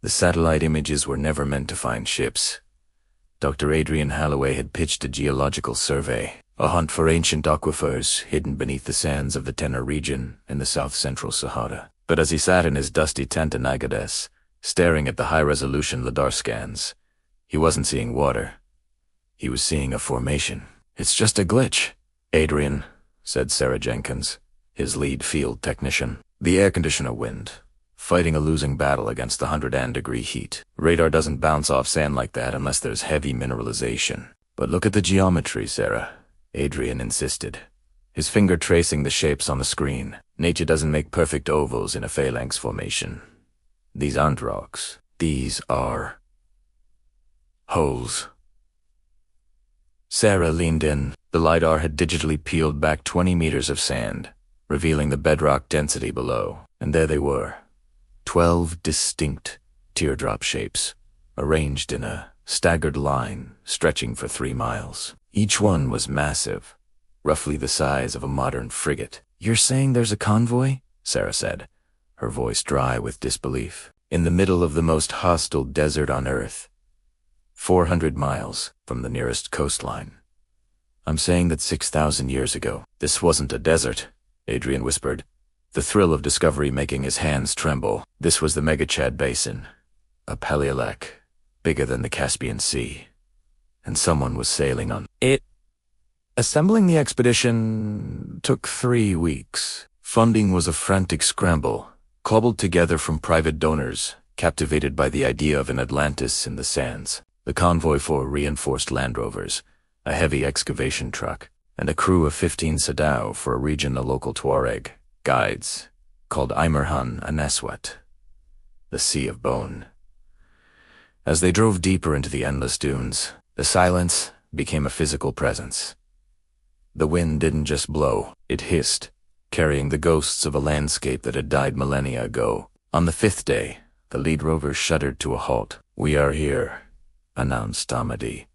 The satellite images were never meant to find ships. Dr. Adrian Halloway had pitched a geological survey, a hunt for ancient aquifers hidden beneath the sands of the Tenor region in the south-central Sahara. But as he sat in his dusty tent in Agadez, staring at the high-resolution lidar scans, he wasn't seeing water. He was seeing a formation. "It's just a glitch, Adrian," said Sarah Jenkins, his lead field technician. "The air conditioner wind, fighting a losing battle against the 100-degree heat. Radar doesn't bounce off sand like that unless there's heavy mineralization." "But look at the geometry, Sarah," Adrian insisted, his finger tracing the shapes on the screen. "Nature doesn't make perfect ovals in a phalanx formation. These aren't rocks. These are holes." Sarah leaned in. The lidar had digitally peeled back 20 meters of sand, revealing the bedrock density below. And there they were, 12 distinct teardrop shapes, arranged in a staggered line stretching for 3 miles. Each one was massive, roughly the size of a modern frigate. "You're saying there's a convoy?" Sarah said, her voice dry with disbelief. "In the middle of the most hostile desert on Earth, 400 miles from the nearest coastline. I'm saying that 6,000 years ago, this wasn't a desert," Adrian whispered, the thrill of discovery making his hands tremble. "This was the Megachad Basin, a paleolithic, bigger than the Caspian Sea. And someone was sailing on it." Assembling the expedition took 3 weeks. Funding was a frantic scramble, cobbled together from private donors, captivated by the idea of an Atlantis in the sands. The convoy 4 reinforced Land Rovers, a heavy excavation truck, and a crew of 15 Sadao for a region of local Tuareg guides, called Imerhan Aneswat, the Sea of Bone. As they drove deeper into the endless dunes, the silence became a physical presence. The wind didn't just blow, it hissed, carrying the ghosts of a landscape that had died millennia ago. On the 5th day, the lead rovers shuddered to a halt. "We are here," announced Amadi.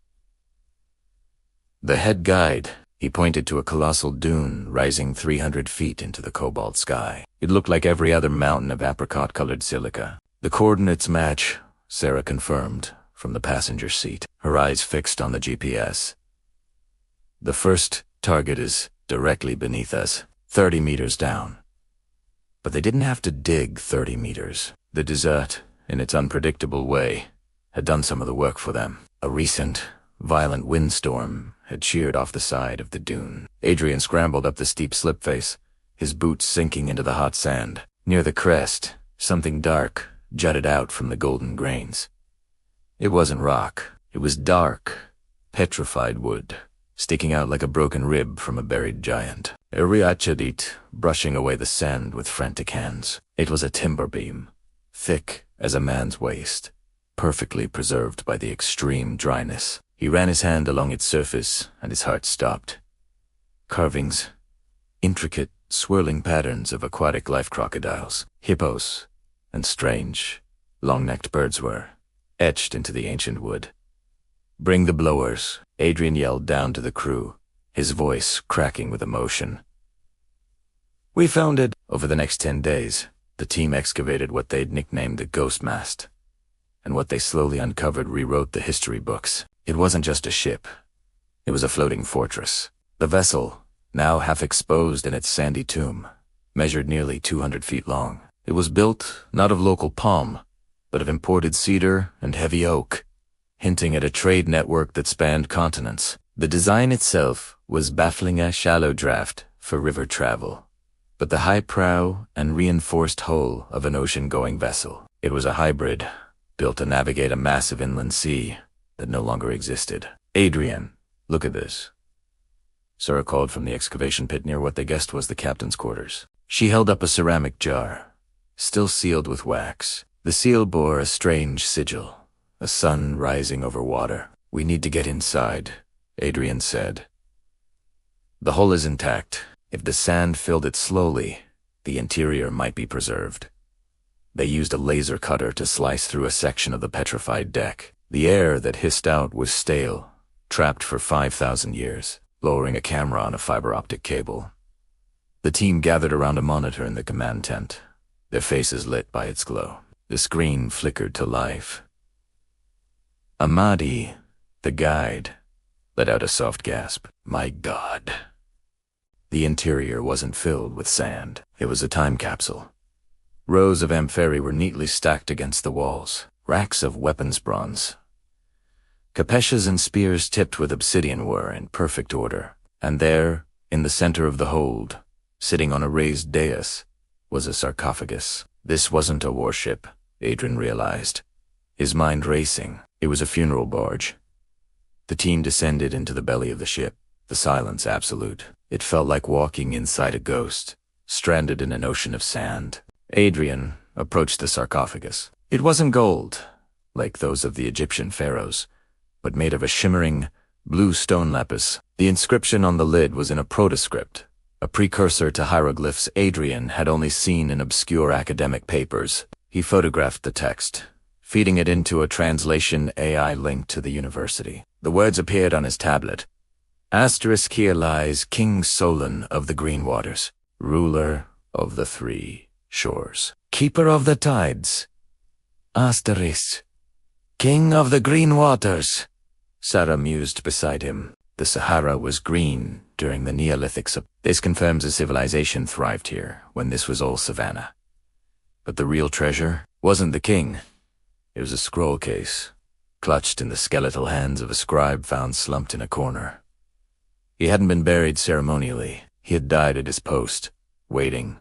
The head guide, he pointed to a colossal dune rising 300 feet into the cobalt sky. It looked like every other mountain of apricot-colored silica. "The coordinates match," Sarah confirmed from the passenger seat, her eyes fixed on the GPS. "The first target is directly beneath us, 30 meters down." But they didn't have to dig 30 meters. The desert, in its unpredictable way, had done some of the work for them. A recent, violent windstorm had sheared off the side of the dune. Adrian scrambled up the steep slip face, his boots sinking into the hot sand. Near the crest, something dark jutted out from the golden grains. It wasn't rock. It was dark, petrified wood, sticking out like a broken rib from a buried giant. Eriachadit, brushing away the sand with frantic hands. It was a timber beam, thick as a man's waist, perfectly preserved by the extreme dryness. He ran his hand along its surface, and his heart stopped. Carvings, intricate, swirling patterns of aquatic life crocodiles, hippos, and strange, long-necked birds were etched into the ancient wood. "Bring the blowers," Adrian yelled down to the crew, his voice cracking with emotion. "We found it." Over the next 10 days, the team excavated what they'd nicknamed the Ghost Mast, and what they slowly uncovered rewrote the history books. It wasn't just a ship. It was a floating fortress. The vessel, now half exposed in its sandy tomb, measured nearly 200 feet long. It was built not of local palm, but of imported cedar and heavy oak, hinting at a trade network that spanned continents. The design itself was baffling a shallow draft for river travel, but the high prow and reinforced hull of an ocean-going vessel. It was a hybrid, built to navigate a massive inland sea that no longer existed. "Adrian, look at this." Sarah called from the excavation pit near what they guessed was the captain's quarters. She held up a ceramic jar, still sealed with wax. The seal bore a strange sigil, a sun rising over water. "We need to get inside," Adrian said. "The hull is intact. If the sand filled it slowly, the interior might be preserved." They used a laser cutter to slice through a section of the petrified deck. The air that hissed out was stale, trapped for 5,000 years, lowering a camera on a fiber optic cable. The team gathered around a monitor in the command tent, their faces lit by its glow. The screen flickered to life. Amadi, the guide, let out a soft gasp. My God. The interior wasn't filled with sand. It was a time capsule. Rows of amphorae were neatly stacked against the walls, racks of weapons bronze. Capeshes and spears tipped with obsidian were in perfect order, and there, in the center of the hold, sitting on a raised dais, was a sarcophagus. This wasn't a warship, Adrian realized, his mind racing. It was a funeral barge. The team descended into the belly of the ship, the silence absolute. It felt like walking inside a ghost, stranded in an ocean of sand. Adrian approached the sarcophagus. It wasn't gold, like those of the Egyptian pharaohs, but made of a shimmering, blue stone lapis. The inscription on the lid was in a protoscript, a precursor to hieroglyphs Adrian had only seen in obscure academic papers. He photographed the text, feeding it into a translation AI linked to the university. The words appeared on his tablet. Asterisk, here lies King Solon of the Green Waters, ruler of the three shores, keeper of the tides. Asterisk, King of the Green Waters. Sarah mused beside him. The Sahara was green during the Neolithic. This confirms a civilization thrived here when this was all savanna. But the real treasure wasn't the king. It was a scroll case, clutched in the skeletal hands of a scribe found slumped in a corner. He hadn't been buried ceremonially. He had died at his post, waiting.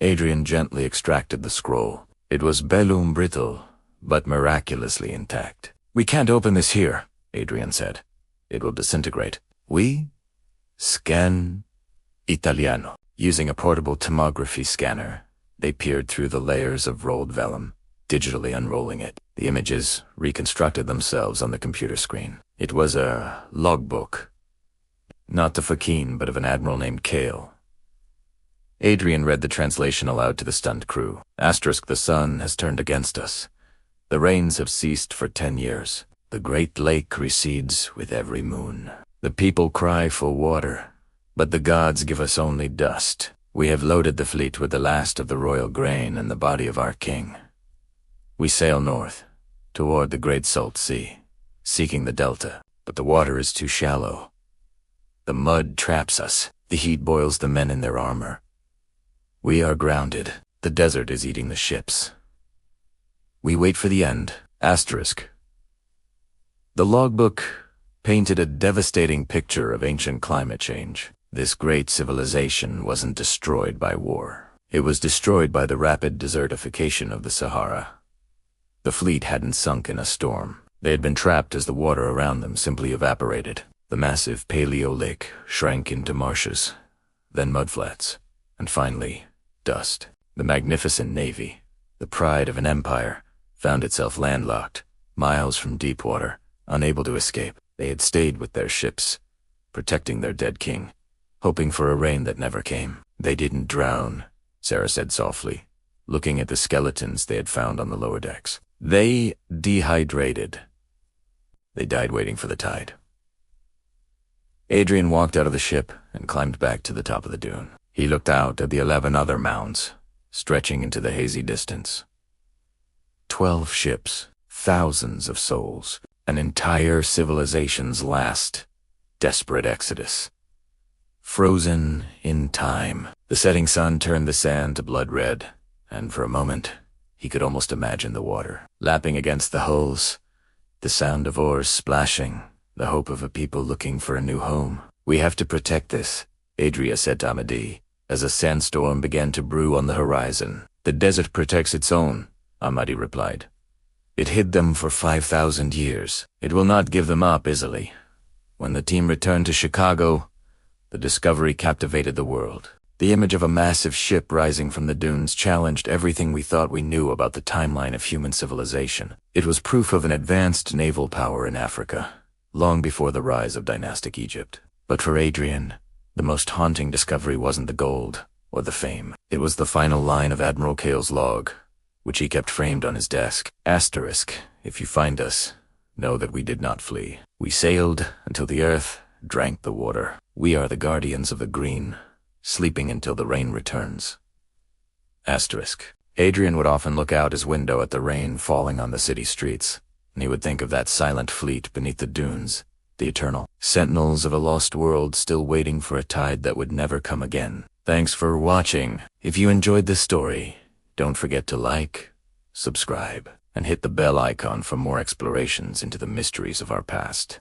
Adrian gently extracted the scroll. It was bellum brittle, but miraculously intact. We can't open this here, Adrian said. It will disintegrate. We scan Italiano. Using a portable tomography scanner, they peered through the layers of rolled vellum, digitally unrolling it. The images reconstructed themselves on the computer screen. It was a logbook. Not the Fakin, but of an admiral named Kale. Adrian read the translation aloud to the stunned crew. Asterisk, the sun has turned against us. The rains have ceased for 10 years. The great lake recedes with every moon. The people cry for water, but the gods give us only dust. We have loaded the fleet with the last of the royal grain and the body of our king. We sail north, toward the Great Salt Sea, seeking the delta, but the water is too shallow. The mud traps us. The heat boils the men in their armor. We are grounded. The desert is eating the ships. We wait for the end. Asterisk. The logbook painted a devastating picture of ancient climate change. This great civilization wasn't destroyed by war. It was destroyed by the rapid desertification of the Sahara. The fleet hadn't sunk in a storm. They had been trapped as the water around them simply evaporated. The massive Paleo Lake shrank into marshes, then mudflats, and finally, dust. The magnificent navy, the pride of an empire, found itself landlocked, miles from deep water, unable to escape. They had stayed with their ships, protecting their dead king, hoping for a rain that never came. They didn't drown, Sarah said softly, looking at the skeletons they had found on the lower decks. They dehydrated. They died waiting for the tide. Adrian walked out of the ship and climbed back to the top of the dune. He looked out at the 11 other mounds, stretching into the hazy distance. 12 ships, thousands of souls, an entire civilization's last, desperate exodus. Frozen in time. The setting sun turned the sand to blood red, and for a moment, he could almost imagine the water, lapping against the hulls, the sound of oars splashing, the hope of a people looking for a new home. We have to protect this, Adria said to Amadi, as a sandstorm began to brew on the horizon. The desert protects its own, Amadi replied. It hid them for 5,000 years. It will not give them up easily. When the team returned to Chicago, the discovery captivated the world. The image of a massive ship rising from the dunes challenged everything we thought we knew about the timeline of human civilization. It was proof of an advanced naval power in Africa, long before the rise of dynastic Egypt. But for Adrian, the most haunting discovery wasn't the gold or the fame. It was the final line of Admiral Kale's log, which he kept framed on his desk. Asterisk, if you find us, know that we did not flee. We sailed until the earth drank the water. We are the guardians of the green, sleeping until the rain returns. Asterisk. Adrian would often look out his window at the rain falling on the city streets, and he would think of that silent fleet beneath the dunes, the eternal sentinels of a lost world still waiting for a tide that would never come again. Thanks for watching. If you enjoyed this story, don't forget to like, subscribe, and hit the bell icon for more explorations into the mysteries of our past.